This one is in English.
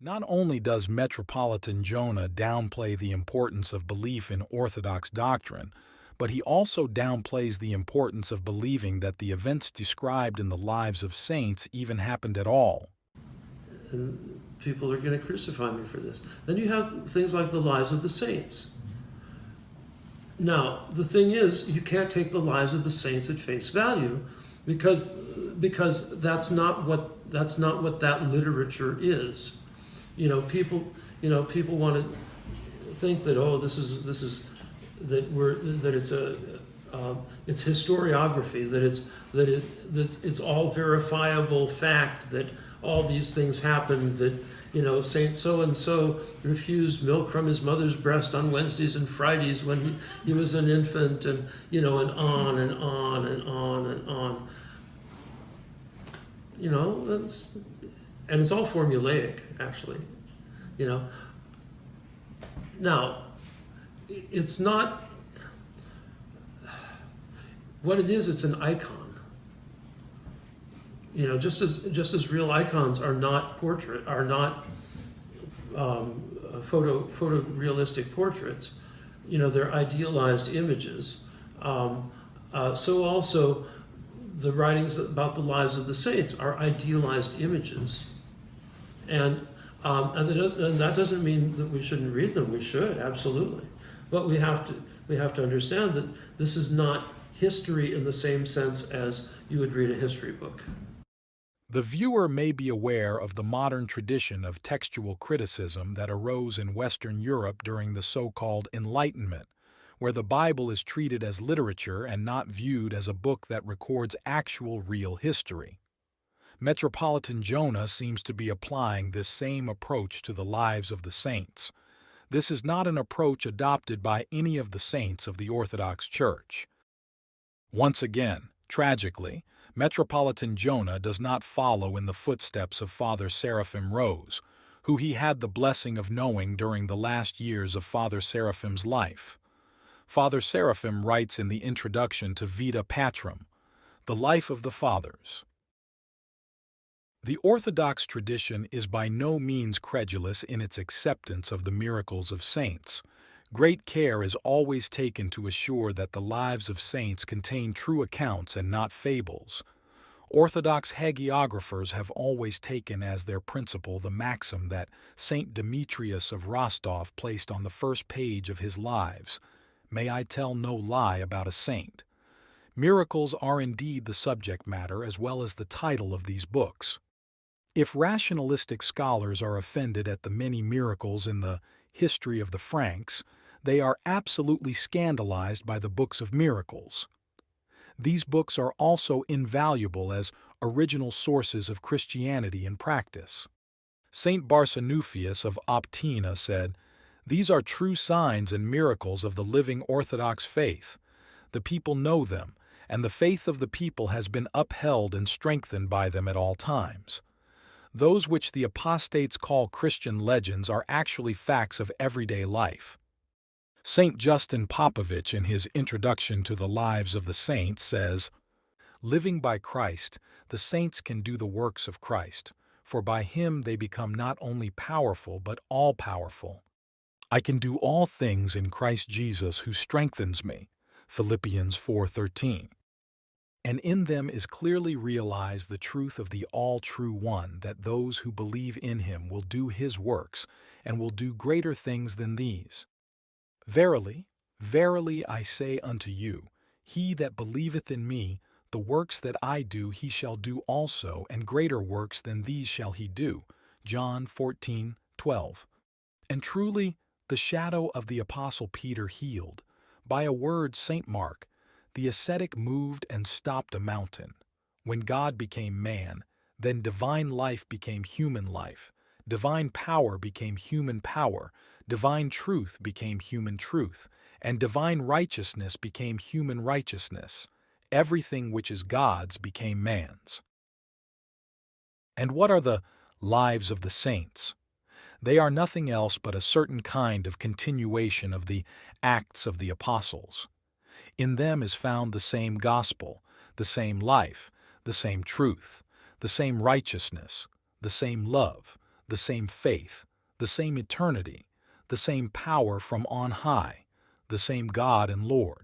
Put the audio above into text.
Not only does Metropolitan Jonah downplay the importance of belief in Orthodox doctrine, but he also downplays the importance of believing that the events described in the lives of saints even happened at all. And people are going to crucify me for this. Then you have things like the lives of the saints. Now, the thing is, you can't take the lives of the saints at face value because that's not what that literature is. People want to think that it's historiography, that it's all verifiable fact, that all these things happened, that Saint so-and-so refused milk from his mother's breast on Wednesdays and Fridays when he was an infant, and and on and on and on and on. And it's all formulaic, actually. Now, it's not what it is. It's an icon. Just as real icons are not photorealistic portraits. They're idealized images. So also, the writings about the lives of the saints are idealized images, and that doesn't mean that we shouldn't read them. We should, absolutely, but we have to understand that this is not history in the same sense as you would read a history book. The viewer may be aware of the modern tradition of textual criticism that arose in Western Europe during the so-called Enlightenment, where the Bible is treated as literature and not viewed as a book that records actual real history. Metropolitan Jonah seems to be applying this same approach to the lives of the saints. This is not an approach adopted by any of the saints of the Orthodox Church. Once again, tragically, Metropolitan Jonah does not follow in the footsteps of Father Seraphim Rose, who he had the blessing of knowing during the last years of Father Seraphim's life. Father Seraphim writes in the introduction to Vita Patrum, The Life of the Fathers. The Orthodox tradition is by no means credulous in its acceptance of the miracles of saints. Great care is always taken to assure that the lives of saints contain true accounts and not fables. Orthodox hagiographers have always taken as their principle the maxim that Saint Demetrius of Rostov placed on the first page of his Lives, "May I tell no lie about a saint." Miracles are indeed the subject matter as well as the title of these books. If rationalistic scholars are offended at the many miracles in the History of the Franks, they are absolutely scandalized by the books of miracles. These books are also invaluable as original sources of Christianity in practice. Saint Barsanuphius of Optina said, "These are true signs and miracles of the living Orthodox faith. The people know them, and the faith of the people has been upheld and strengthened by them at all times. Those which the apostates call Christian legends are actually facts of everyday life." Saint Justin Popovich, in his Introduction to the Lives of the Saints, says, "Living by Christ, the saints can do the works of Christ, for by him they become not only powerful but all-powerful. I can do all things in Christ Jesus who strengthens me." Philippians 4:13. And in them is clearly realized the truth of the all-true One, that those who believe in him will do his works, and will do greater things than these. "Verily, verily I say unto you, he that believeth in me, the works that I do he shall do also, and greater works than these shall he do." John 14:12. And truly, the shadow of the Apostle Peter healed. By a word, St. Mark, the ascetic moved and stopped a mountain. When God became man, then divine life became human life. Divine power became human power. Divine truth became human truth. And divine righteousness became human righteousness. Everything which is God's became man's. And what are the lives of the saints? They are nothing else but a certain kind of continuation of the Acts of the Apostles. In them is found the same gospel, the same life, the same truth, the same righteousness, the same love, the same faith, the same eternity, the same power from on high, the same God and Lord.